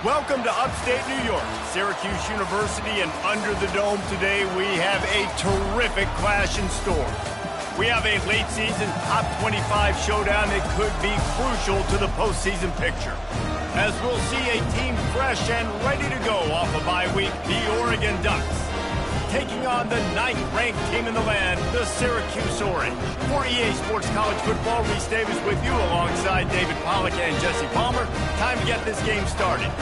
Welcome to upstate New York, Syracuse University, and under the dome today we have a terrific clash in store. We have a late season top 25 showdown that could be crucial to the postseason picture. As we'll see a team fresh and ready to go off a bye week, the Oregon Ducks, taking on the 9th-ranked team in the land, the Syracuse Orange. For EA Sports College Football, Reese Davis with you alongside David Pollack and Jesse Palmer. Time to get this game started.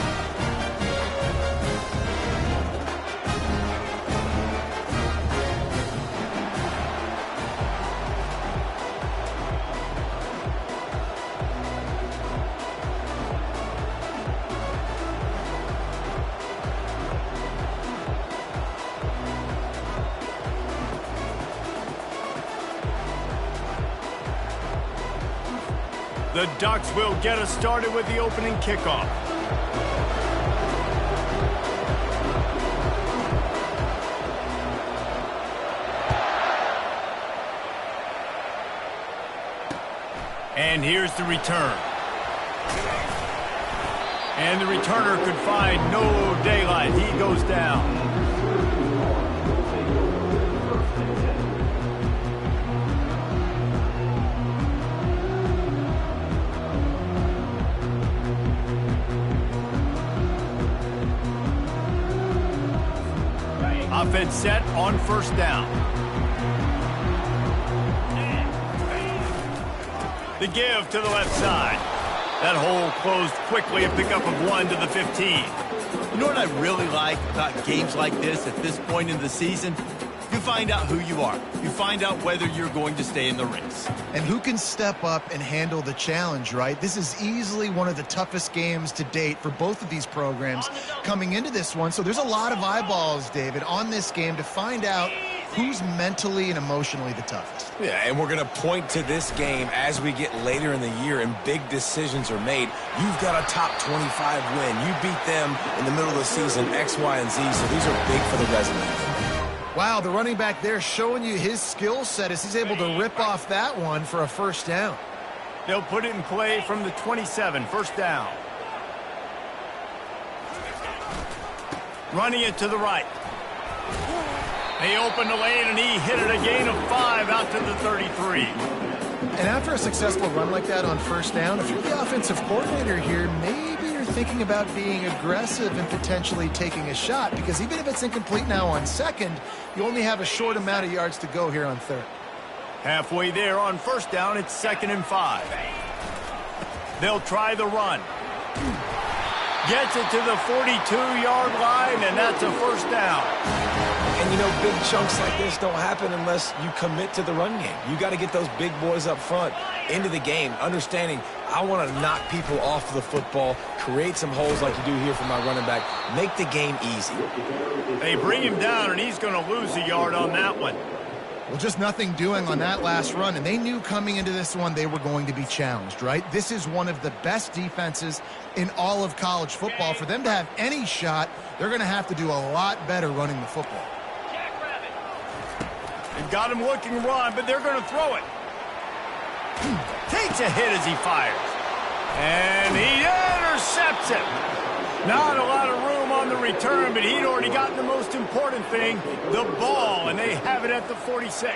The Ducks will get us started with the opening kickoff. And here's the return. And the returner could find no daylight. He goes down. Offense set on first down. The give to the left side. That hole closed quickly, a pickup of 1 to the 15. You know what I really like about games like this at this point in the season? You find out who you are. You find out whether you're going to stay in the race. And who can step up and handle the challenge, right? This is easily one of the toughest games to date for both of these programs coming into this one. So there's a lot of eyeballs, David, on this game to find out who's mentally and emotionally the toughest. Yeah, and we're going to point to this game as we get later in the year and big decisions are made. You've got a top 25 win. You beat them in the middle of the season, X, Y, and Z, so these are big for the resume. Wow, the running back there showing you his skill set as he's able to rip off that one for a first down. They'll put it in play from the 27, first down. Running it to the right. They opened the lane and he hit it a gain of 5 out to the 33. And after a successful run like that on first down, if you're the offensive coordinator here, maybe you're thinking about being aggressive and potentially taking a shot, because even if it's incomplete now on second, you only have a short amount of yards to go here on third. Halfway there on first down, it's 2nd and 5. They'll try the run. Gets it to the 42-yard line, and that's a first down. And, you know, big chunks like this don't happen unless you commit to the run game. You got to get those big boys up front into the game, understanding I want to knock people off the football, create some holes like you do here for my running back, make the game easy. They bring him down, and he's going to lose a yard on that one. Well, just nothing doing on that last run, and they knew coming into this one they were going to be challenged, right? This is one of the best defenses in all of college football. For them to have any shot, they're going to have to do a lot better running the football. They've got him looking run, but they're going to throw it. Takes a hit as he fires. And he intercepts it. Not a lot of room on the return, but he'd already gotten the most important thing, the ball, and they have it at the 46.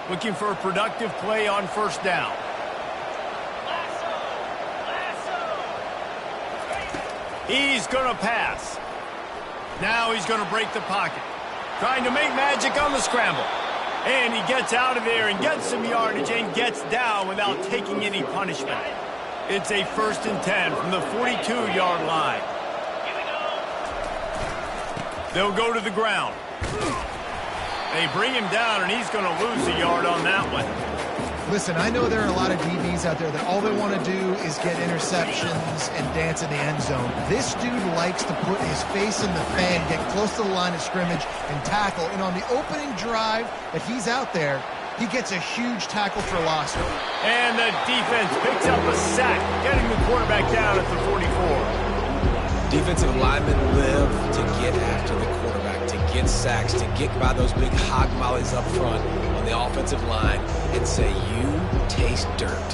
Looking for a productive play on first down. He's going to pass. Now he's going to break the pocket. Trying to make magic on the scramble. And he gets out of there and gets some yardage and gets down without taking any punishment. It's a 1st and 10 from the 42-yard line. They'll go to the ground. They bring him down, and he's going to lose a yard on that one. Listen, I know there are a lot of DBs out there that all they want to do is get interceptions and dance in the end zone. This dude likes to put his face in the fan, get close to the line of scrimmage, and tackle. And on the opening drive that he's out there, he gets a huge tackle for loss. And the defense picks up a sack, getting the quarterback down at the 44. Defensive linemen live to get after the quarterback, to get sacks, to get by those big hog mollies up front on the offensive line and say, you taste dirt.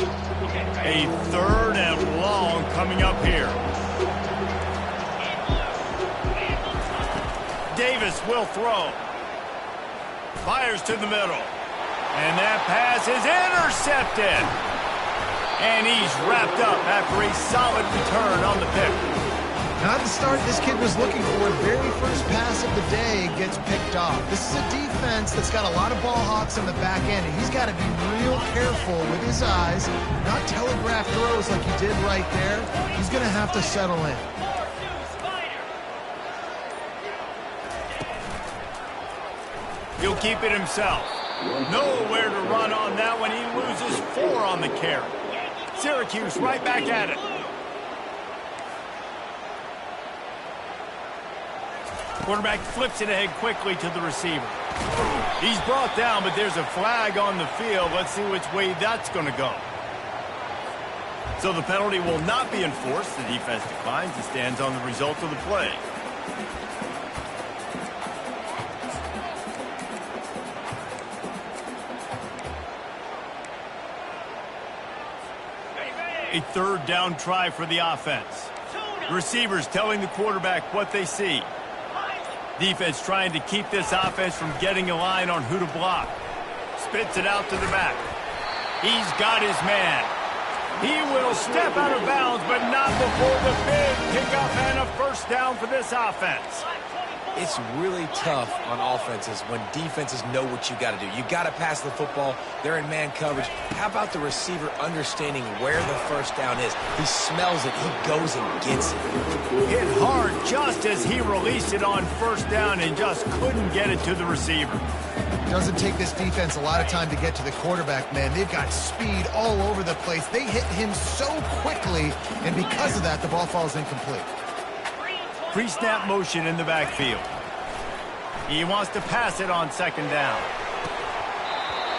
A 3rd and long coming up here. Davis will throw. Fires to the middle. And that pass is intercepted. And he's wrapped up after a solid return on the pick. Not the start this kid was looking for. Very first pass of the day gets picked off. This is a defense that's got a lot of ball hawks on the back end, and he's got to be real careful with his eyes, not telegraph throws like he did right there. He's going to have to settle in. He'll keep it himself. Nowhere to run on that one. He loses 4 on the carry. Syracuse right back at it. Quarterback flips it ahead quickly to the receiver. He's brought down, but there's a flag on the field. Let's see which way that's going to go. So the penalty will not be enforced. The defense declines and stands on the result of the play. A third down try for the offense. The receivers telling the quarterback what they see. Defense trying to keep this offense from getting a line on who to block. Spits it out to the back. He's got his man. He will step out of bounds, but not before the big pickup and a first down for this offense. It's really tough on offenses when defenses know what you got to do. You got to pass the football. They're in man coverage. How about the receiver understanding where the first down is? He smells it. He goes and gets it. Hit hard just as he released it on first down and just couldn't get it to the receiver. Doesn't take this defense a lot of time to get to the quarterback, man. They've got speed all over the place. They hit him so quickly, and because of that, the ball falls incomplete. Pre-snap motion in the backfield. He wants to pass it on second down.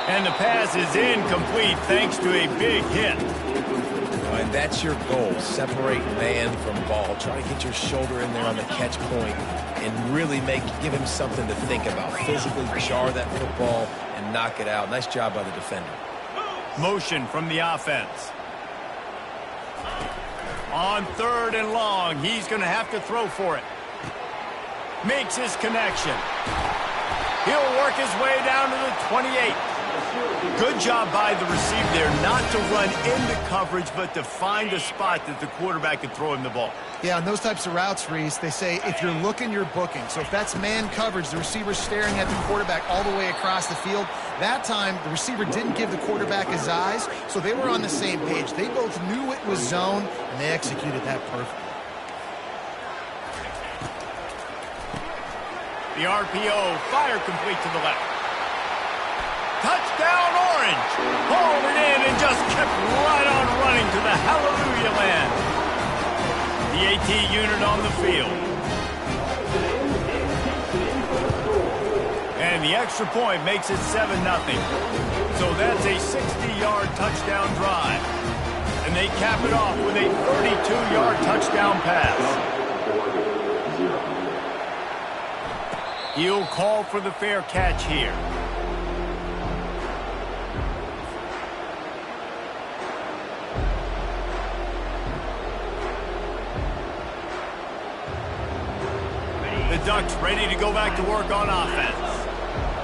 And the pass is incomplete thanks to a big hit. And that's your goal. Separate man from ball. Try to get your shoulder in there on the catch point and really give him something to think about. Physically jar that football and knock it out. Nice job by the defender. Motion from the offense. On third and long, he's going to have to throw for it. Makes his connection. He'll work his way down to the 28. Good job by the receiver there not to run into coverage, but to find a spot that the quarterback can throw him the ball. Yeah, on those types of routes, Reese, they say if you're looking, you're booking. So if that's man coverage, the receiver's staring at the quarterback all the way across the field. That time, the receiver didn't give the quarterback his eyes, so they were on the same page. They both knew it was zone, and they executed that perfectly. The RPO, fire complete to the left. Touchdown, Orange! Hauled it in and just kept right on running to the hallelujah land. The AT unit on the field. And the extra point makes it 7-0. So that's a 60-yard touchdown drive. And they cap it off with a 32-yard touchdown pass. He'll call for the fair catch here. The Ducks ready to go back to work on offense.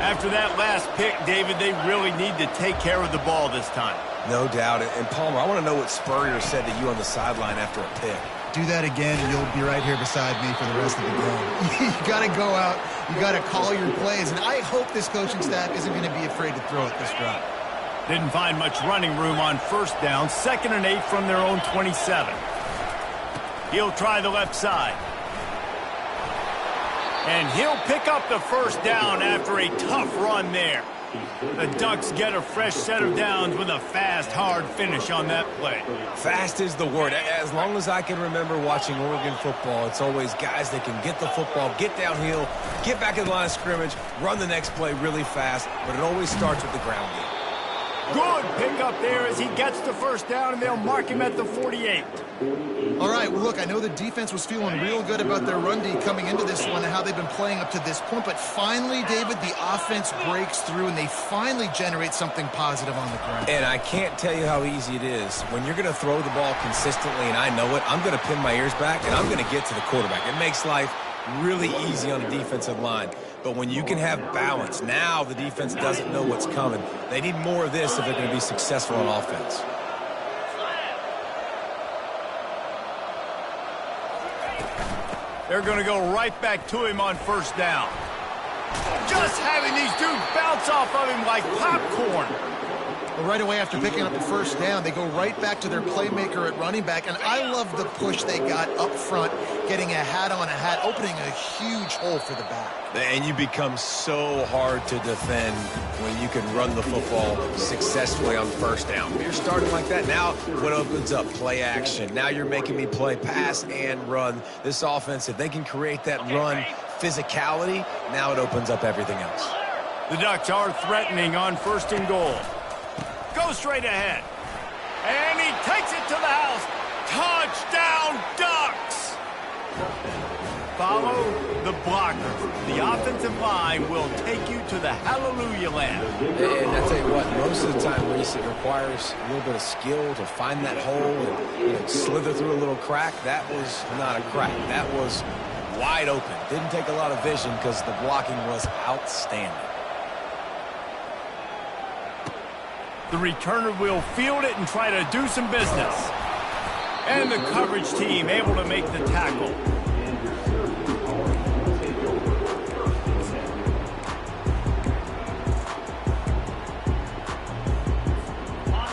After that last pick, David, they really need to take care of the ball this time. No doubt. And Palmer, I want to know what Spurrier said to you on the sideline after a pick. Do that again, and you'll be right here beside me for the rest of the game. You got to go out. You got to call your plays, and I hope this coaching staff isn't going to be afraid to throw it this drive. Didn't find much running room on first down. 2nd and 8 from their own 27. He'll try the left side. And he'll pick up the first down after a tough run there. The Ducks get a fresh set of downs with a fast, hard finish on that play. Fast is the word. As long as I can remember watching Oregon football, it's always guys that can get the football, get downhill, get back in the line of scrimmage, run the next play really fast, but it always starts with the ground game. Good pickup there as he gets the first down, and they'll mark him at the 48. All right, well, look, I know the defense was feeling real good about their run D coming into this one and how they've been playing up to this point, but finally, David, the offense breaks through, and they finally generate something positive on the ground. And I can't tell you how easy it is. When you're going to throw the ball consistently, and I know it, I'm going to pin my ears back, and I'm going to get to the quarterback. It makes life really easy on the defensive line. But when you can have balance, now the defense doesn't know what's coming. They need more of this if they're going to be successful on offense. They're going to go right back to him on first down. Just having these dudes bounce off of him like popcorn. Well, right away after picking up the first down, they go right back to their playmaker at running back. And I love the push they got up front, getting a hat on a hat, opening a huge hole for the back. And you become so hard to defend when you can run the football successfully on first down. When you're starting like that, now what opens up? Play action. Now you're making me play pass and run. This offense, if they can create that run physicality, now it opens up everything else. The Ducks are threatening on first and goal. Go straight ahead. And he takes it to the house. Touchdown, Ducks! Follow the blocker. The offensive line will take you to the hallelujah land. And I tell you what, most of the time, Reese, it requires a little bit of skill to find that hole and slither through a little crack. That was not a crack. That was wide open. Didn't take a lot of vision because the blocking was outstanding. The returner will field it and try to do some business. And the coverage team able to make the tackle.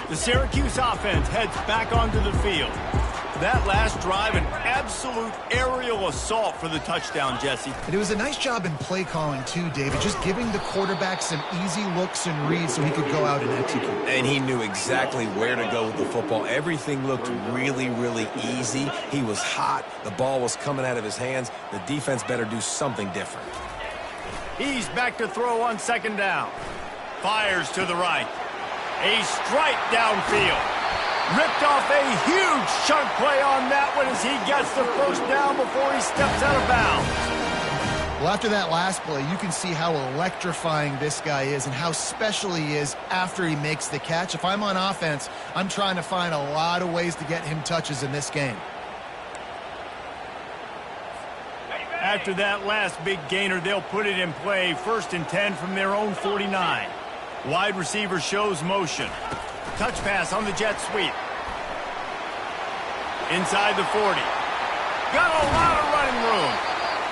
The Syracuse offense heads back onto the field. That last drive, an absolute aerial assault for the touchdown, Jesse. And it was a nice job in play calling, too, David, just giving the quarterback some easy looks and reads so he could go out and execute. And he knew exactly where to go with the football. Everything looked really, really easy. He was hot. The ball was coming out of his hands. The defense better do something different. He's back to throw on second down. Fires to the right. A strike downfield. Ripped off a huge chunk play on that one as he gets the first down before he steps out of bounds. Well, after that last play, you can see how electrifying this guy is and how special he is after he makes the catch. If I'm on offense, I'm trying to find a lot of ways to get him touches in this game. After that last big gainer, they'll put it in play. 1st and 10 from their own 49. Wide receiver shows motion. Touch pass on the jet sweep. Inside the 40. Got a lot of running room.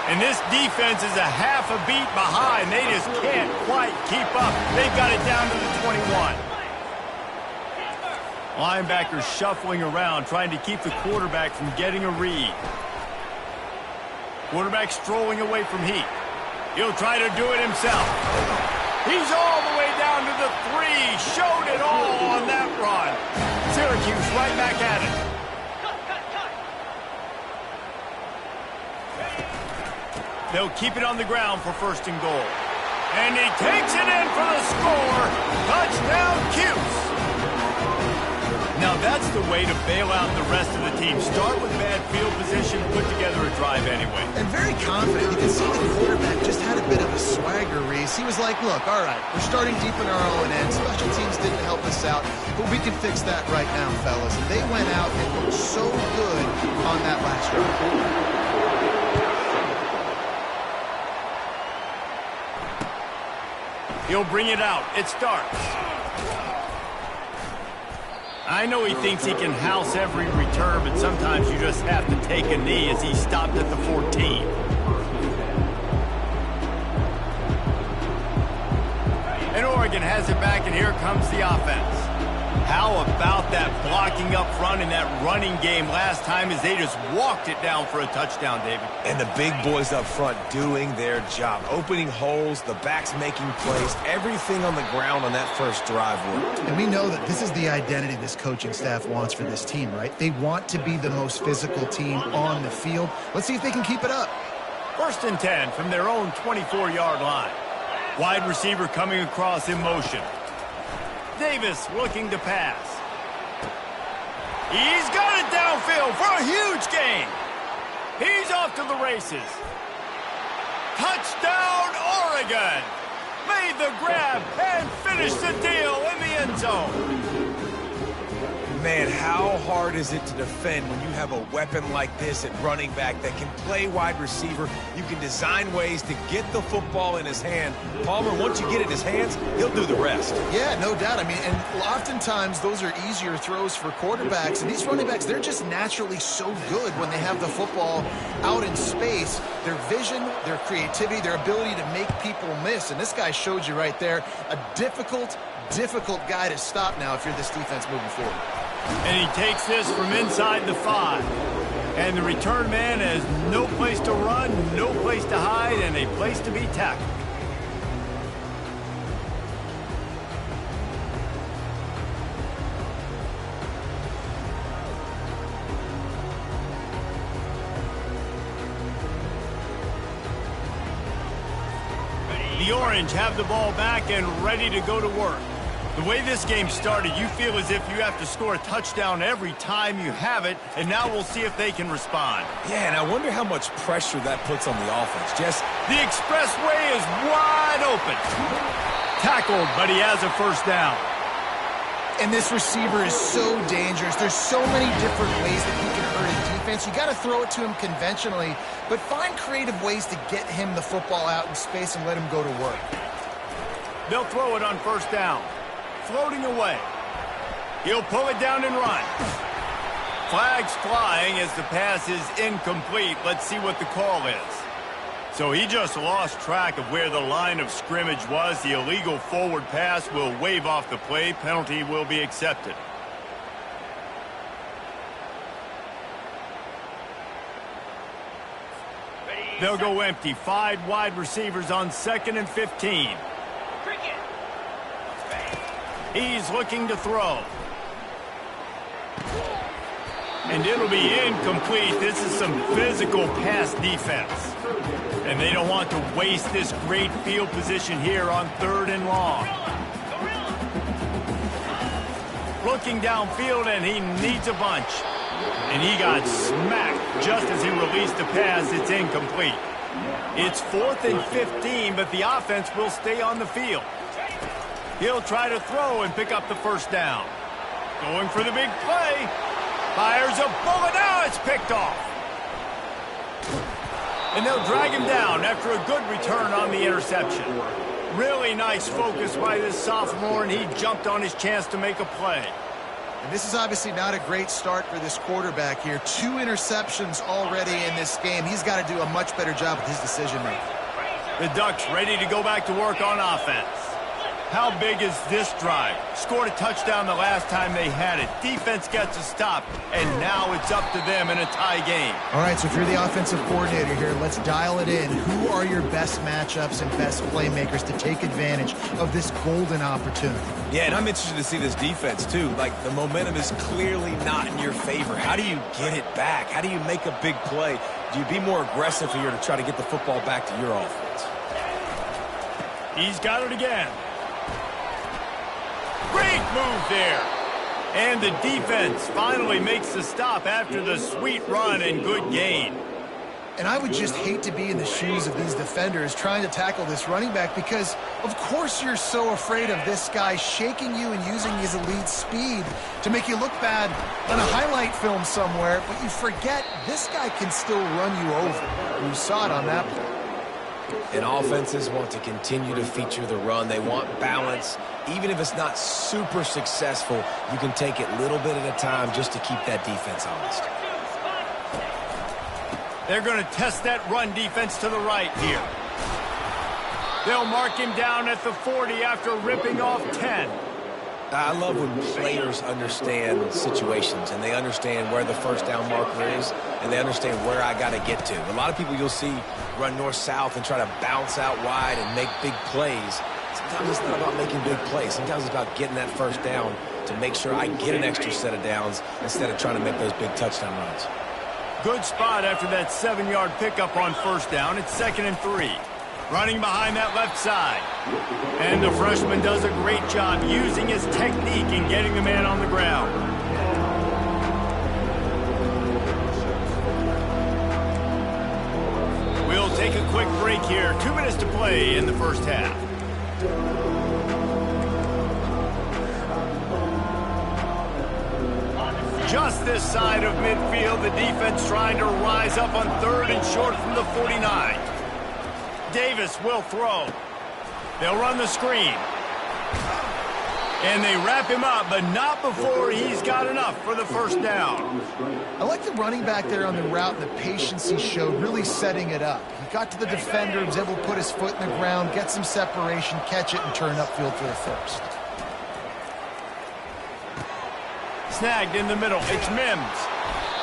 And this defense is a half a beat behind. They just can't quite keep up. They've got it down to the 21. Linebackers shuffling around, trying to keep the quarterback from getting a read. Quarterback strolling away from Heat. He'll try to do it himself. He's all the way down to the 3. Showed it all on that run. Syracuse right back at it. They'll keep it on the ground for 1st and goal. And he takes it in for the score. Touchdown, Cuse. Now that's the way to bail out the rest of the team. Start with bad field position, put together a drive anyway. And very confident. You can see the quarterback just had a bit of a swagger, Reese. He was like, look, all right, we're starting deep in our own end. Special teams didn't help us out, but we can fix that right now, fellas. And they went out and looked so good on that last drive. He'll bring it out. It starts. I know he thinks he can house every return, but sometimes you just have to take a knee as he stopped at the 14. And Oregon has it back, and here comes the offense. How about that blocking up front in that running game last time as they just walked it down for a touchdown, David? And the big boys up front doing their job. Opening holes, the backs making plays, everything on the ground on that first drive worked. And we know that this is the identity this coaching staff wants for this team, right? They want to be the most physical team on the field. Let's see if they can keep it up. 1st and 10 from their own 24-yard line. Wide receiver coming across in motion. Davis looking to pass. He's got it downfield for a huge gain. He's off to the races. Touchdown, Oregon. Made the grab and finished the deal in the end zone. Man, how hard is it to defend when you have a weapon like this at running back that can play wide receiver? You can design ways to get the football in his hand. Palmer, once you get it in his hands, he'll do the rest. Yeah, no doubt. I mean, and oftentimes those are easier throws for quarterbacks. And these running backs, they're just naturally so good when they have the football out in space. Their vision, their creativity, their ability to make people miss. And this guy showed you right there, a difficult guy to stop now if you're this defense moving forward. And he takes this from inside the 5. And the return man has no place to run, no place to hide, and a place to be tackled. The Orange have the ball back and ready to go to work. The way this game started, you feel as if you have to score a touchdown every time you have it, and now we'll see if they can respond. Yeah, and I wonder how much pressure that puts on the offense. The expressway is wide open. Tackled, but he has a first down. And this receiver is so dangerous. There's so many different ways that he can hurt a defense. You got to throw it to him conventionally, but find creative ways to get him the football out in space and let him go to work. They'll throw it on first down. Floating away. He'll pull it down and run. Flags flying as the pass is incomplete. Let's see what the call is. So he just lost track of where the line of scrimmage was. The illegal forward pass will wave off the play. Penalty will be accepted. They'll go empty. 5 wide receivers on 2nd and 15. He's looking to throw. And it'll be incomplete. This is some physical pass defense. And they don't want to waste this great field position here on 3rd and long. Looking downfield, and he needs a bunch. And he got smacked just as he released the pass. It's incomplete. It's 4th and 15, but the offense will stay on the field. He'll try to throw and pick up the first down. Going for the big play. Fires a bullet. Now it's picked off. And they'll drag him down after a good return on the interception. Really nice focus by this sophomore, and he jumped on his chance to make a play. And this is obviously not a great start for this quarterback here. 2 interceptions already in this game. He's got to do a much better job with his decision-making. The Ducks ready to go back to work on offense. How big is this drive? Scored a touchdown the last time they had it. Defense gets a stop, and now it's up to them in a tie game. All right, so if you're the offensive coordinator here, let's dial it in. Who are your best matchups and best playmakers to take advantage of this golden opportunity? Yeah, and I'm interested to see this defense, too. Like, the momentum is clearly not in your favor. How do you get it back? How do you make a big play? Do you be more aggressive here to try to get the football back to your offense? He's got it again. Great move there. And the defense finally makes the stop after the sweet run and good gain. And I would just hate to be in the shoes of these defenders trying to tackle this running back because, of course, you're so afraid of this guy shaking you and using his elite speed to make you look bad on a highlight film somewhere, but you forget this guy can still run you over. You saw it on that play. And offenses want to continue to feature the run. They want balance. Even if it's not super successful, you can take it little bit at a time just to keep that defense honest. They're going to test that run defense to the right here. They'll mark him down at the 40 after ripping off 10. I love when players understand situations and they understand where the first down marker is and they understand where I got to get to. A lot of people you'll see run north-south and try to bounce out wide and make big plays. Sometimes it's not about making big plays. Sometimes it's about getting that first down to make sure I get an extra set of downs instead of trying to make those big touchdown runs. Good spot after that 7-yard pickup on first down. It's 2nd and 3. Running behind that left side. And the freshman does a great job using his technique and getting the man on the ground. We'll take a quick break here. 2 minutes to play in the first half. Just this side of midfield, the defense trying to rise up on 3rd and short from the 49. Davis will throw. They'll run the screen. And they wrap him up, but not before he's got enough for the first down. I like the running back there on the route and the patience he showed, really setting it up. He got to the defender, was able to put his foot in the ground, get some separation, catch it, and turn upfield for the first. Snagged in the middle. It's Mims.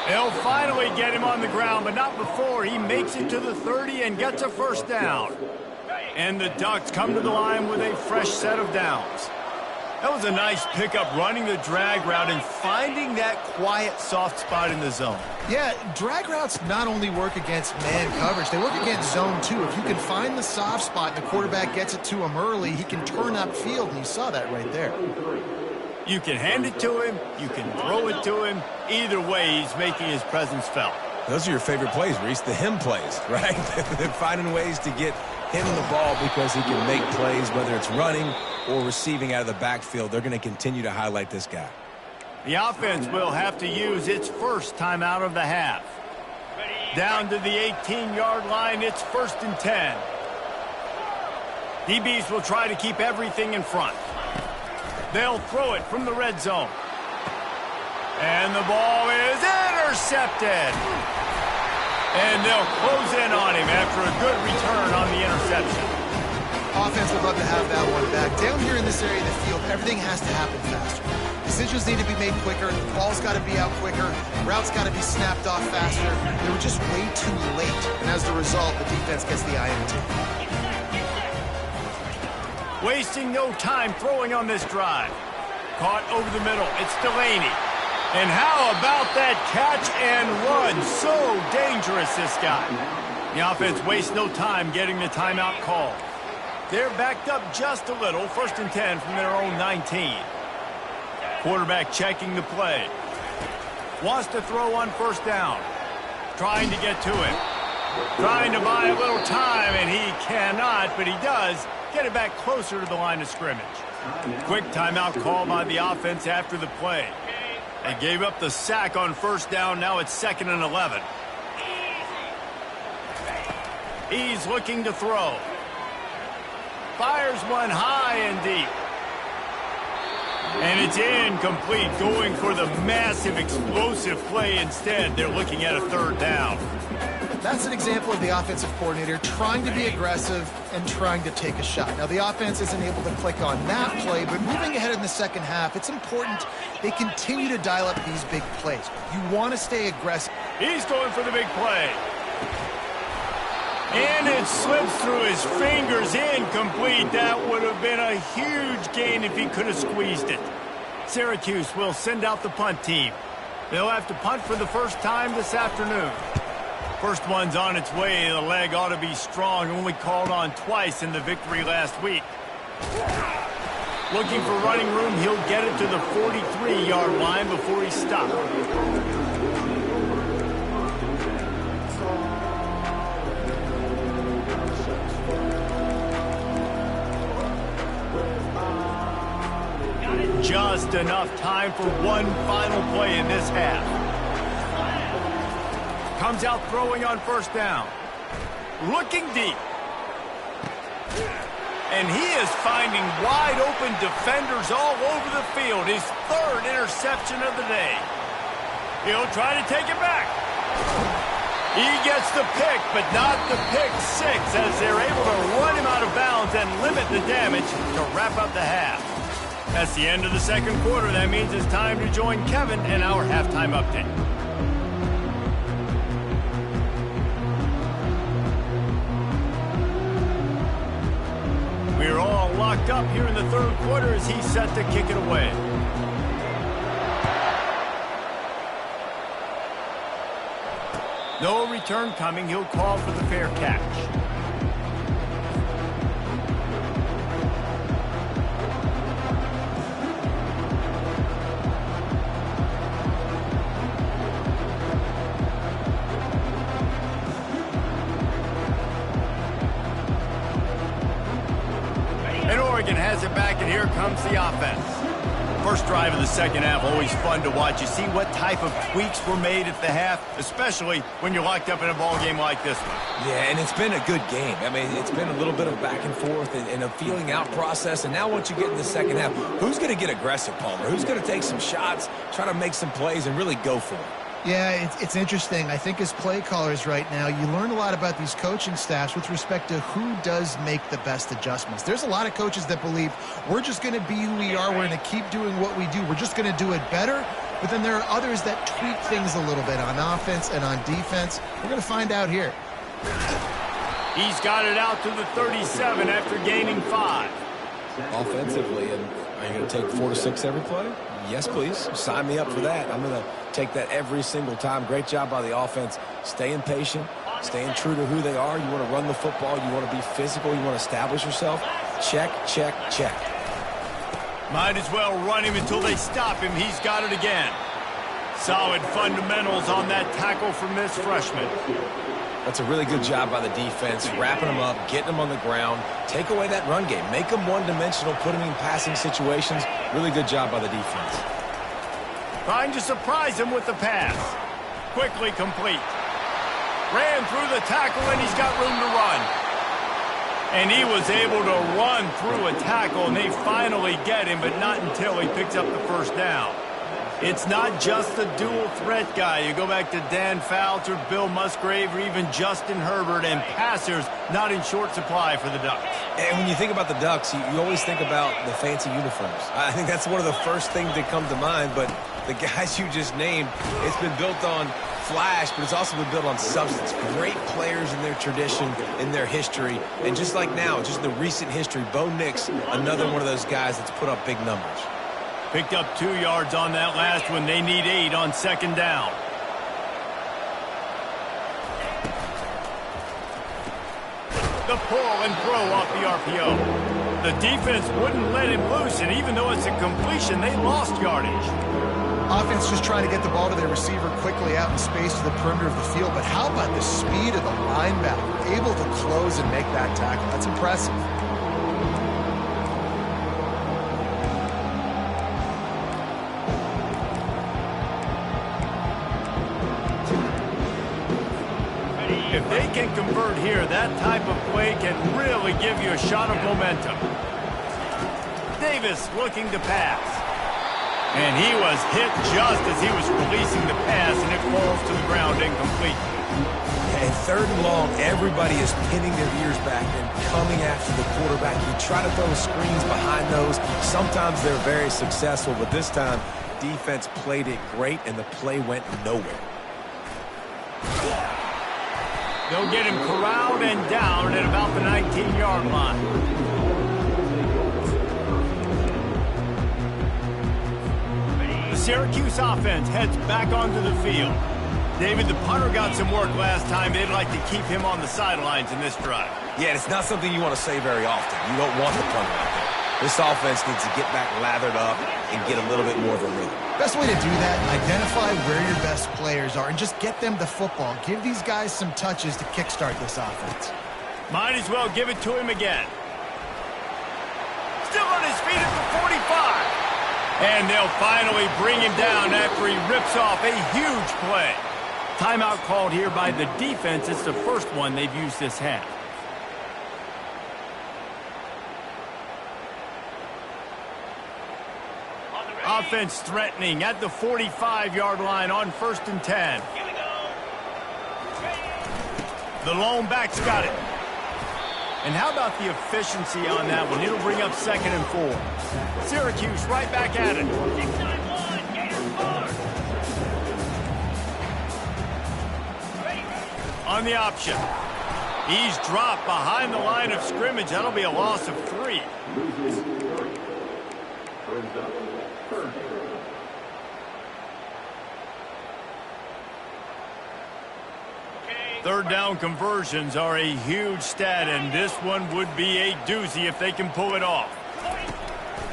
They'll finally get him on the ground, but not before he makes it to the 30 and gets a first down. And the Ducks come to the line with a fresh set of downs. That was a nice pickup, running the drag route and finding that quiet, soft spot in the zone. Yeah, drag routes not only work against man coverage, they work against zone too. If you can find the soft spot and the quarterback gets it to him early, he can turn upfield, and you saw that right there. You can hand it to him, you can throw it to him. Either way, he's making his presence felt. Those are your favorite plays, Reese, the him plays, right? They're finding ways to get him the ball because he can make plays, whether it's running or receiving out of the backfield. They're going to continue to highlight this guy. The offense will have to use its first timeout of the half. Down to the 18-yard line, it's 1st and 10. DBs will try to keep everything in front. They'll throw it from the red zone. And the ball is intercepted. And they'll close in on him after a good return on the interception. Offense would love to have that one back. Down here in this area of the field, everything has to happen faster. Decisions need to be made quicker. The ball's got to be out quicker. Routes got to be snapped off faster. They were just way too late. And as the result, the defense gets the INT. Wasting no time throwing on this drive. Caught over the middle. It's Delaney. And how about that catch and run? So dangerous, this guy. The offense wastes no time getting the timeout called. They're backed up just a little. 1st and 10 from their own 19. Quarterback checking the play. Wants to throw on 1st down. Trying to get to it. Trying to buy a little time, and he cannot, but he does get it back closer to the line of scrimmage. Quick timeout call by the offense after the play. They gave up the sack on 1st down. Now it's 2nd and 11. He's looking to throw. Fires one high and deep. And it's incomplete, going for the massive explosive play instead. They're looking at a 3rd down. That's an example of the offensive coordinator trying to be aggressive and trying to take a shot. Now, the offense isn't able to click on that play, but moving ahead in the second half, it's important they continue to dial up these big plays. You want to stay aggressive. He's going for the big play. And it slips through his fingers, incomplete. That would have been a huge gain if he could have squeezed it. Syracuse will send out the punt team. They'll have to punt for the first time this afternoon. First one's on its way. The leg ought to be strong. Only called on twice in the victory last week. Looking for running room. He'll get it to the 43-yard line before he stopped. Just enough time for one final play in this half. Comes out throwing on 1st down. Looking deep. And he is finding wide open defenders all over the field. His 3rd interception of the day. He'll try to take it back. He gets the pick, but not the pick 6, as they're able to run him out of bounds and limit the damage to wrap up the half. That's the end of the 2nd quarter. That means it's time to join Kevin in our halftime update. We're all locked up here in the 3rd quarter as he's set to kick it away. No return coming. He'll call for the fair catch. And Oregon has it back, and here comes the offense. first drive of the second half, always fun to watch. You see what type of tweaks were made at the half, especially when you're locked up in a ball game like this one. Yeah, and it's been a good game. I mean, it's been a little bit of back and forth and a feeling out process. And now once you get in the second half, who's going to get aggressive, Palmer? Who's going to take some shots, try to make some plays, and really go for it? Yeah, it's interesting. I think as play callers right now, you learn a lot about these coaching staffs with respect to who does make the best adjustments. There's a lot of coaches that believe we're just going to be who we are. We're going to keep doing what we do. We're just going to do it better. But then there are others that tweak things a little bit on offense and on defense. We're going to find out here. He's got it out to the 37 after gaining 5. Offensively, and are you going to take 4 to 6 every play? Yes, please. Sign me up for that. I'm going to take that every single time. Great job by the offense. Staying patient, staying true to who they are. You want to run the football. You want to be physical. You want to establish yourself. Check, check, check. Might as well run him until they stop him. He's got it again. Solid fundamentals on that tackle from this freshman. That's a really good job by the defense, wrapping them up, getting them on the ground, take away that run game, make them one-dimensional, put them in passing situations. Really good job by the defense. Trying to surprise him with the pass. Quickly complete. Ran through the tackle, and he's got room to run. And he was able to run through a tackle, and they finally get him, but not until he picks up the first down. It's not just the dual threat guy. You go back to Dan Fouts, Bill Musgrave, or even Justin Herbert, and passers not in short supply for the Ducks. And when you think about the Ducks, you always think about the fancy uniforms. I think that's one of the first things that come to mind, but the guys you just named, it's been built on flash, but it's also been built on substance. Great players in their tradition, in their history, and just like now, just in the recent history, Bo Nix, another one of those guys that's put up big numbers. Picked up 2 yards on that last one. They need 8 on second down. The pull and throw off the RPO. The defense wouldn't let him loose, and even though it's a completion, they lost yardage. Offense just trying to get the ball to their receiver quickly out in space to the perimeter of the field. But how about the speed of the linebacker? Able to close and make that tackle. That's impressive. If they can convert here, that type of play can really give you a shot of momentum. Davis looking to pass. And he was hit just as he was releasing the pass, and it falls to the ground incomplete. And third and long, everybody is pinning their ears back and coming after the quarterback. You try to throw screens behind those. Sometimes they're very successful, but this time, defense played it great, and the play went nowhere. They'll get him corralled and down at about the 19-yard line. The Syracuse offense heads back onto the field. David, the punter got some work last time. They'd like to keep him on the sidelines in this drive. Yeah, it's not something you want to say very often. You don't want the punter out there. This offense needs to get back lathered up and get a little bit more of a rhythm. Best way to do that, identify where your best players are and just get them the football. Give these guys some touches to kickstart this offense. Might as well give it to him again. Still on his feet at the 45. And they'll finally bring him down after he rips off a huge play. Timeout called here by the defense. It's the first one they've used this half. Offense threatening at the 45-yard line on 1st and 10. The lone back's got it. And how about the efficiency on that one? It'll bring up 2nd and 4. Syracuse right back at it. On the option. He's dropped behind the line of scrimmage. That'll be a loss of 3. Third down conversions are a huge stat, and this one would be a doozy if they can pull it off.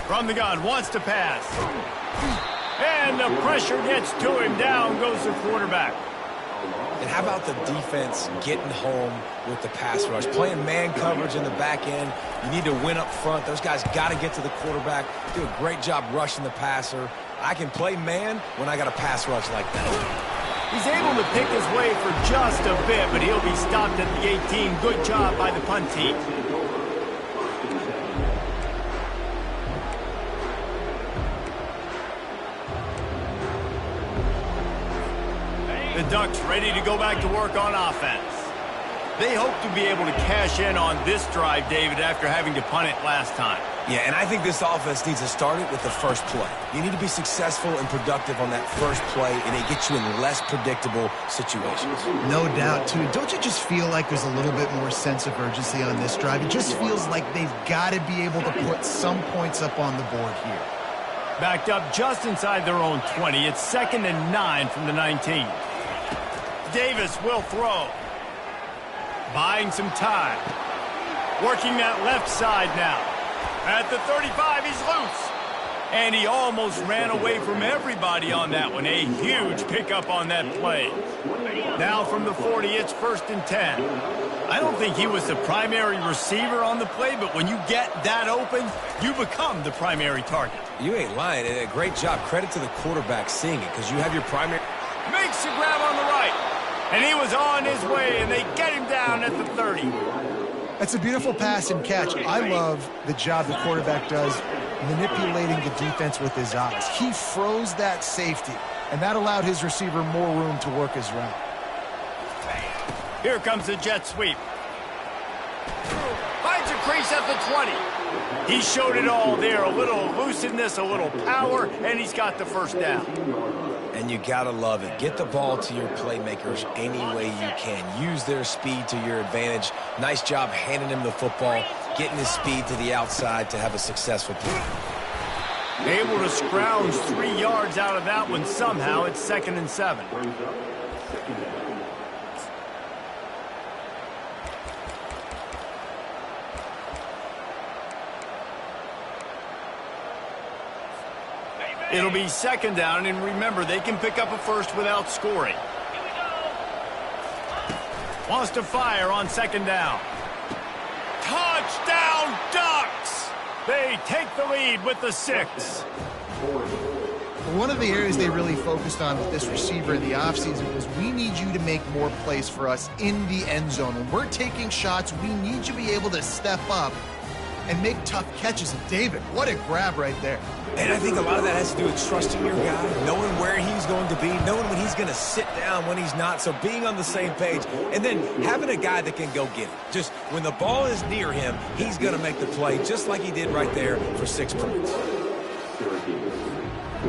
From the gun, wants to pass. And the pressure gets to him. Down goes the quarterback. And how about the defense getting home with the pass rush? Playing man coverage in the back end. You need to win up front. Those guys got to get to the quarterback. Do a great job rushing the passer. I can play man when I got a pass rush like that. He's able to pick his way for just a bit, but he'll be stopped at the 18. Good job by the punt team. The Ducks ready to go back to work on offense. They hope to be able to cash in on this drive, David, after having to punt it last time. Yeah, and I think this offense needs to start it with the first play. You need to be successful and productive on that first play, and it gets you in less predictable situations. No doubt, too. Don't you just feel like there's a little bit more sense of urgency on this drive? It just feels like they've got to be able to put some points up on the board here. Backed up just inside their own 20. It's 2nd and 9 from the 19. Davis will throw. Buying some time. Working that left side now. At the 35, he's loose. And he almost ran away from everybody on that one. A huge pickup on that play. Now from the 40, it's 1st and 10. I don't think he was the primary receiver on the play, but when you get that open, you become the primary target. You ain't lying. And a great job. Credit to the quarterback seeing it, because you have your primary... Makes the grab on the right. And he was on his way, and they get him down at the 30. That's a beautiful pass and catch. I love the job the quarterback does manipulating the defense with his eyes. He froze that safety, and that allowed his receiver more room to work his route. Here comes the jet sweep. Finds a crease at the 20. He showed it all there. A little elusiveness, a little power, and he's got the first down. And you gotta love it. Get the ball to your playmakers any way you can. Use their speed to your advantage. Nice job handing him the football, getting his speed to the outside to have a successful play. Able to scrounge 3 yards out of that one somehow. It's 2nd and 7. It'll be 2nd down, and remember, they can pick up a first without scoring. Wants to fire on 2nd down. Touchdown, Ducks! They take the lead with the 6. One of the areas they really focused on with this receiver in the offseason was we need you to make more plays for us in the end zone. When we're taking shots, we need you to be able to step up and make tough catches. And David, what a grab right there. And I think a lot of that has to do with trusting your guy, knowing where he's going to be, knowing when he's going to sit down, when he's not. So being on the same page, and then having a guy that can go get it. Just when the ball is near him, he's going to make the play, just like he did right there for 6 points.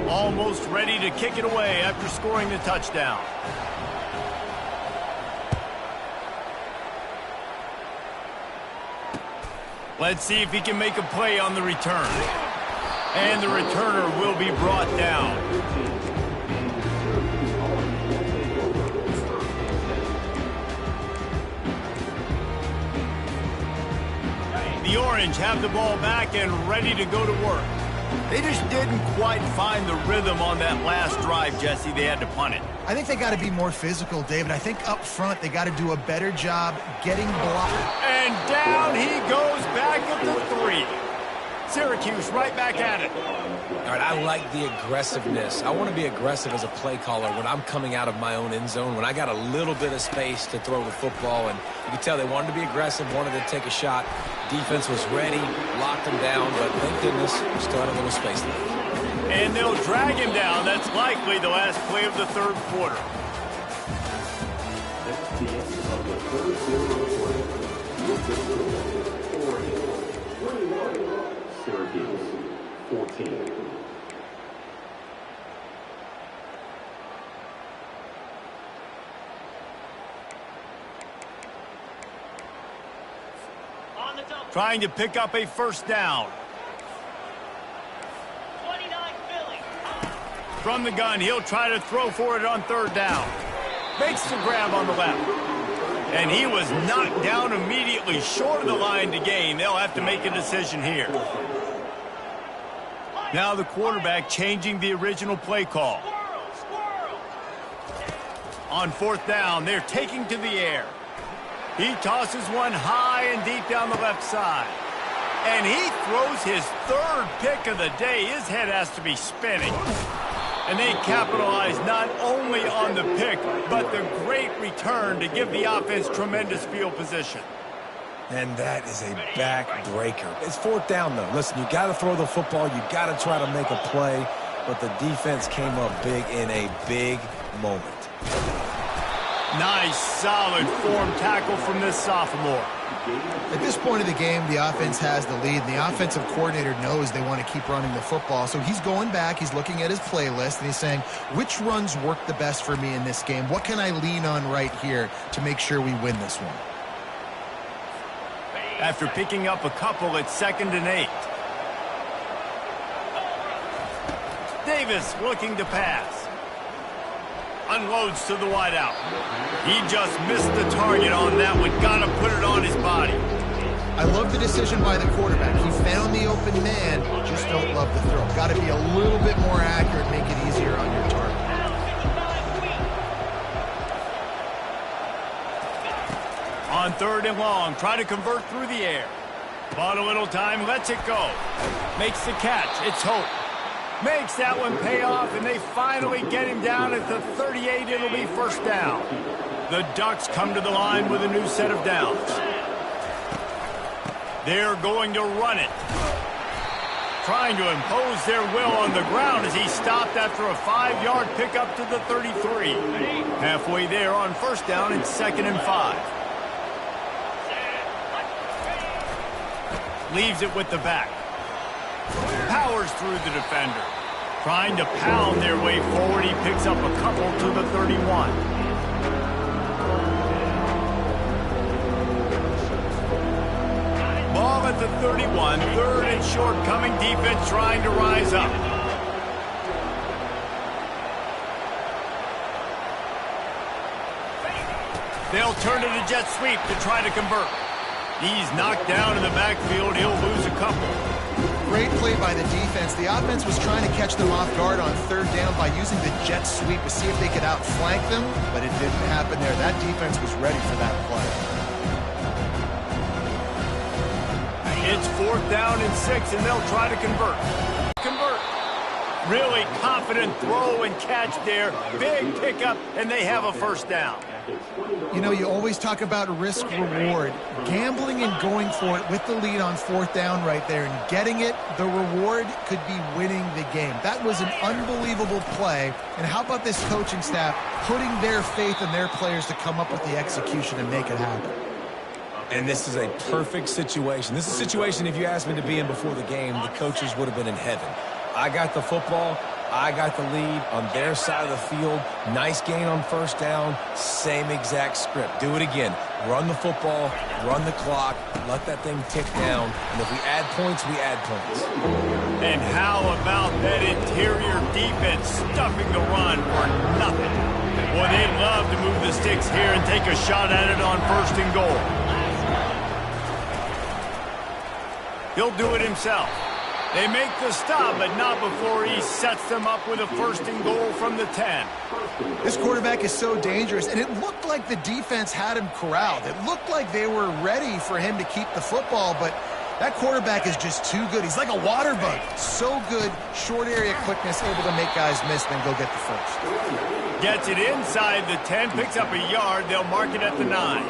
Almost ready to kick it away after scoring the touchdown. Let's see if he can make a play on the return. And the returner will be brought down. The Orange have the ball back and ready to go to work. They just didn't quite find the rhythm on that last drive, Jesse. They had to punt it. I think they got to be more physical, David. I think up front they got to do a better job getting blocked. And down he goes back at the 3. Syracuse right back at it. All right, I like the aggressiveness. I want to be aggressive as a play caller when I'm coming out of my own end zone, when I got a little bit of space to throw the football. And you can tell they wanted to be aggressive, wanted to take a shot. Defense was ready, locked them down, but thank goodness we still had a little space left. And they'll drag him down. That's likely the last play of the 3rd quarter. Syracuse, 14. Trying to pick up a first down. 29 Philly. From the gun, he'll try to throw for it on 3rd down. Makes the grab on the left. And he was knocked down immediately, short of the line to gain. They'll have to make a decision here. Now the quarterback changing the original play call. On fourth down, they're taking to the air. He tosses one high and deep down the left side. And he throws his third pick of the day. His head has to be spinning. And they capitalize not only on the pick, but the great return to give the offense tremendous field position. And that is a backbreaker. It's fourth down, though. Listen, you got to throw the football. You got to try to make a play. But the defense came up big in a big moment. Nice, solid form tackle from this sophomore. At this point of the game, the offense has the lead, and the offensive coordinator knows they want to keep running the football. So he's going back, he's looking at his playlist, and he's saying, which runs work the best for me in this game? What can I lean on right here to make sure we win this one? After picking up a couple, it's 2nd and 8. Davis looking to pass. Unloads to the wideout. He just missed the target on that one. Got to put it on his body. I love the decision by the quarterback. He found the open man, just don't love the throw. Got to be a little bit more accurate, make it easier on your target. On 3rd and long, try to convert through the air. Bought a little time, lets it go. Makes the catch. It's Hope. Makes that one pay off, and they finally get him down at the 38. It'll be first down. The Ducks come to the line with a new set of downs. They're going to run it. Trying to impose their will on the ground as he stopped after a 5-yard pickup to the 33. Halfway there on first down, it's 2nd and 5. Leaves it with the back. Powers through the defender. Trying to pound their way forward. He picks up a couple to the 31. Ball at the 31. 3rd and short coming. Defense trying to rise up. They'll turn to the jet sweep to try to convert. He's knocked down in the backfield. He'll lose a couple. Great play by the defense. The offense was trying to catch them off guard on 3rd down by using the jet sweep to see if they could outflank them, but it didn't happen there. That defense was ready for that play. It's 4th down and 6, and they'll try to convert. Really confident throw and catch there. Big pickup, and they have a first down. You know, you always talk about risk-reward. Gambling and going for it with the lead on 4th down right there and getting it, the reward could be winning the game. That was an unbelievable play. And how about this coaching staff putting their faith in their players to come up with the execution and make it happen? And this is a perfect situation. This is a situation, if you asked me to be in before the game, the coaches would have been in heaven. I got the football. I got the lead on their side of the field. Nice gain on first down. Same exact script. Do it again. Run the football, run the clock, let that thing tick down. And if we add points, we add points. And how about that interior defense stuffing the run for nothing? Boy, they'd love to move the sticks here and take a shot at it on 1st and goal. He'll do it himself. They make the stop, but not before he sets them up with a 1st and goal from the 10. This quarterback is so dangerous, and it looked like the defense had him corralled. It looked like they were ready for him to keep the football, but that quarterback is just too good. He's like a water bug. So good, short area quickness, able to make guys miss, then go get the first. Gets it inside the 10, picks up a yard. They'll mark it at the 9.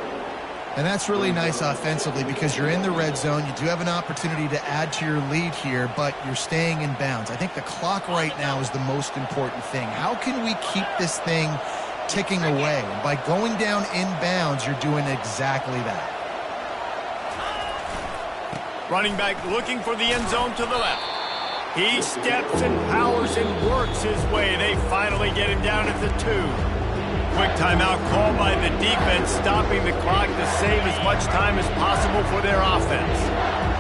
And that's really nice offensively because you're in the red zone. You do have an opportunity to add to your lead here, but you're staying in bounds. I think the clock right now is the most important thing. How can we keep this thing ticking away? And by going down in bounds, you're doing exactly that. Running back looking for the end zone to the left. He steps and powers and works his way. They finally get him down at the 2. Quick timeout called by the defense, stopping the clock to save as much time as possible for their offense.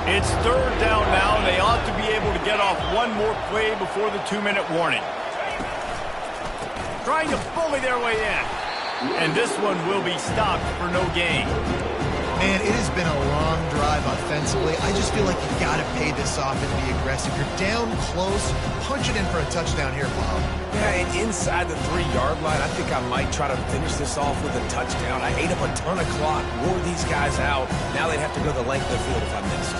It's 3rd down now, and they ought to be able to get off one more play before the 2-minute warning. Trying to bully their way in. And this one will be stopped for no gain. Man, it has been a long drive offensively. I just feel like you got to pay this off and be aggressive. You're down close. Punch it in for a touchdown here, Bob. Yeah, and inside the 3-yard line, I think I might try to finish this off with a touchdown. I ate up a ton of clock, wore these guys out. Now they'd have to go the length of the field if I missed.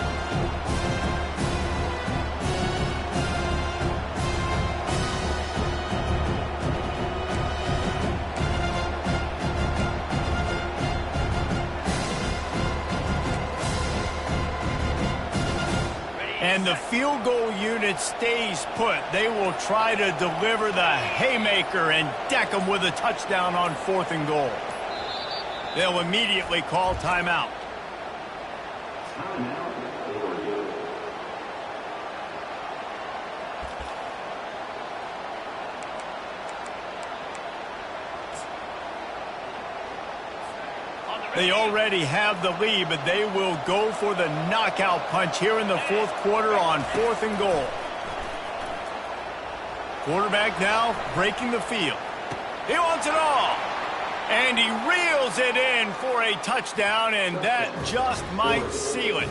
And the field goal unit stays put. They will try to deliver the haymaker and deck them with a touchdown on 4th and goal. They'll immediately call timeout. They already have the lead, but they will go for the knockout punch here in the 4th quarter on 4th and goal. Quarterback now breaking the field. He wants it all. And he reels it in for a touchdown, and that just might seal it.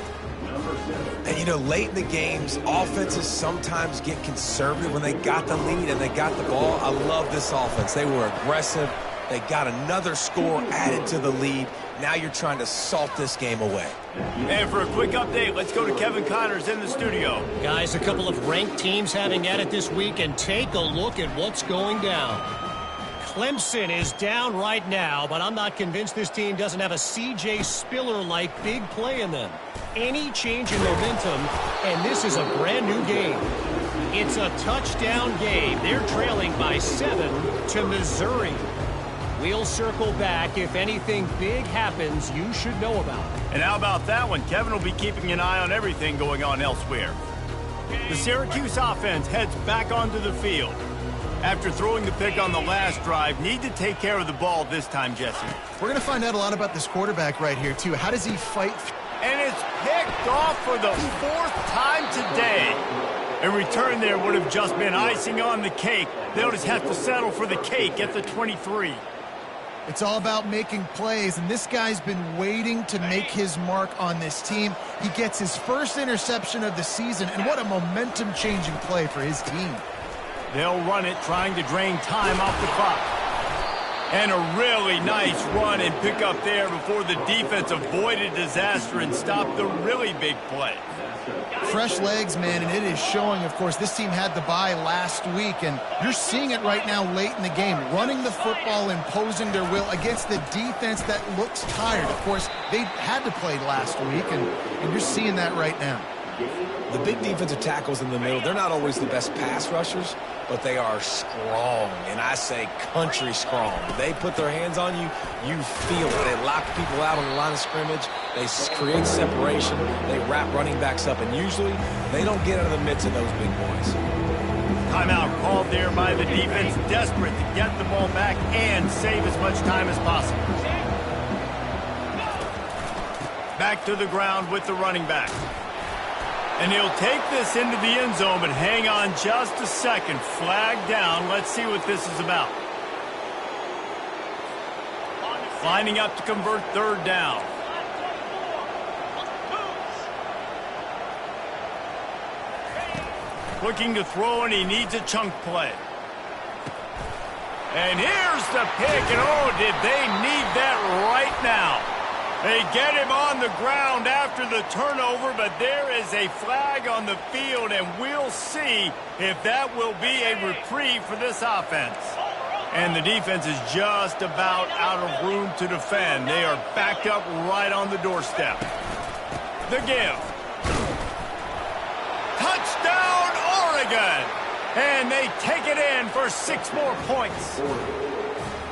And, you know, late in the games, offenses sometimes get conservative when they got the lead and they got the ball. I love this offense. They were aggressive. They got another score added to the lead. Now you're trying to salt this game away. And for a quick update, let's go to Kevin Connors in the studio. Guys, a couple of ranked teams having at it this week, and take a look at what's going down. Clemson is down right now, but I'm not convinced this team doesn't have a C.J. Spiller-like big play in them. Any change in momentum, and this is a brand new game. It's a touchdown game. They're trailing by 7 to Missouri. We'll circle back. If anything big happens, you should know about it. And how about that one? Kevin will be keeping an eye on everything going on elsewhere. The Syracuse offense heads back onto the field. After throwing the pick on the last drive, need to take care of the ball this time, Jesse. We're going to find out a lot about this quarterback right here, too. How does he fight? And it's picked off for the 4th time today. A return there would have just been icing on the cake. They'll just have to settle for the cake at the 23. It's all about making plays, and this guy's been waiting to make his mark on this team. He gets his first interception of the season, and what a momentum-changing play for his team. They'll run it, trying to drain time off the clock. And a really nice run and pick up there before the defense avoided disaster and stopped the really big play. Fresh legs, man, and it is showing, of course. This team had the bye last week, and you're seeing it right now late in the game. Running the football, imposing their will against the defense that looks tired. Of course, they had to play last week, and you're seeing that right now. The big defensive tackles in the middle, they're not always the best pass rushers, but they are strong, and I say country strong. They put their hands on you, you feel it. They lock people out on the line of scrimmage. They create separation. They wrap running backs up, and usually they don't get out of the midst of those big boys. Timeout called there by the defense, desperate to get the ball back and save as much time as possible. Back to the ground with the running back. And he'll take this into the end zone, but hang on just a second. Flag down. Let's see what this is about. Lining up to convert 3rd down. Looking to throw, and he needs a chunk play. And here's the pick, and oh, did they need that right now. They get him on the ground after the turnover, but there is a flag on the field, and we'll see if that will be a reprieve for this offense. And the defense is just about out of room to defend. They are backed up right on the doorstep. The give. Touchdown, Oregon! And they take it in for 6 more points.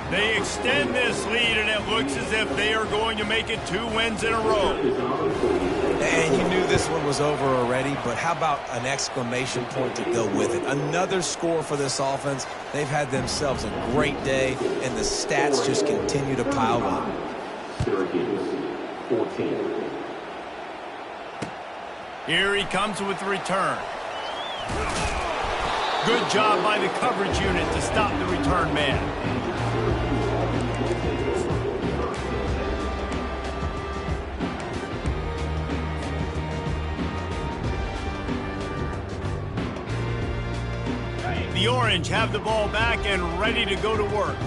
They extend this lead, and it looks as if they are going to make it 2 wins in a row. And you knew this one was over already, but how about an exclamation point to go with it? Another score for this offense. They've had themselves a great day, and the stats just continue to pile up. Syracuse, 14. Here he comes with the return. Good job by the coverage unit to stop the return man. The Orange have the ball back and ready to go to work.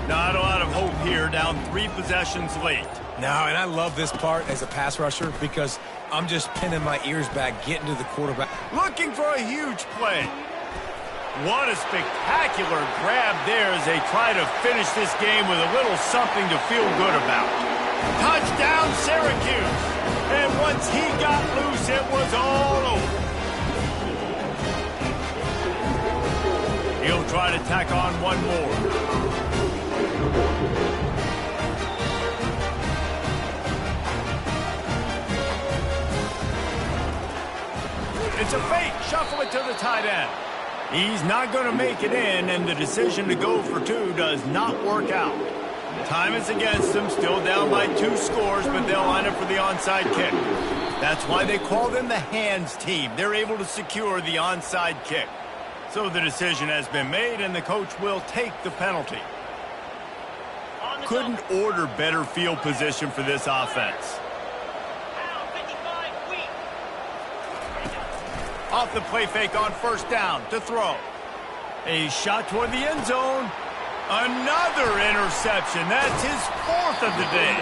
Not a lot of hope here, down 3 possessions late. No, and I love this part as a pass rusher because I'm just pinning my ears back, getting to the quarterback. Looking for a huge play. What a spectacular grab there as they try to finish this game with a little something to feel good about. Touchdown, Syracuse. And once he got loose, it was all over. He'll try to tack on one more. It's a fake. Shuffle it to the tight end. He's not going to make it in, and the decision to go for 2 does not work out. Time is against them, still down by 2 scores, but they'll line up for the onside kick. That's why they call them the hands team. They're able to secure the onside kick. So the decision has been made, and the coach will take the penalty. Couldn't order better field position for this offense. Off the play fake on first down to throw. A shot toward the end zone. Another interception. That's his 4th of the day.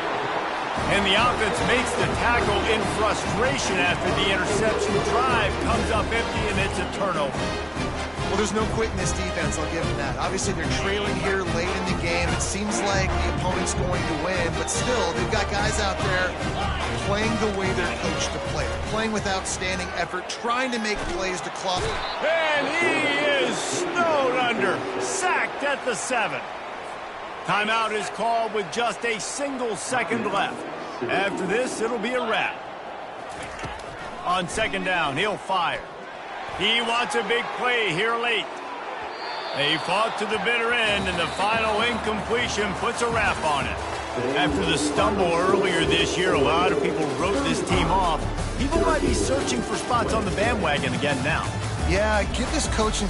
And the offense makes the tackle in frustration after the interception. Drive comes up empty, and it's a turnover. Well, there's no quit in this defense, I'll give them that. Obviously, they're trailing here late in the game. It seems like the opponent's going to win, but still, they've got guys out there playing the way they're coached to play. Playing with outstanding effort, trying to make plays to claw. And he is snowed under. Sacked at the 7. Timeout is called with just a single second left. After this, it'll be a wrap. On second down, he'll fire. He wants a big play here late. They fought to the bitter end, and the final incompletion puts a wrap on it. After the stumble earlier this year, a lot of people wrote this team off. People might be searching for spots on the bandwagon again now. Yeah, give this coaching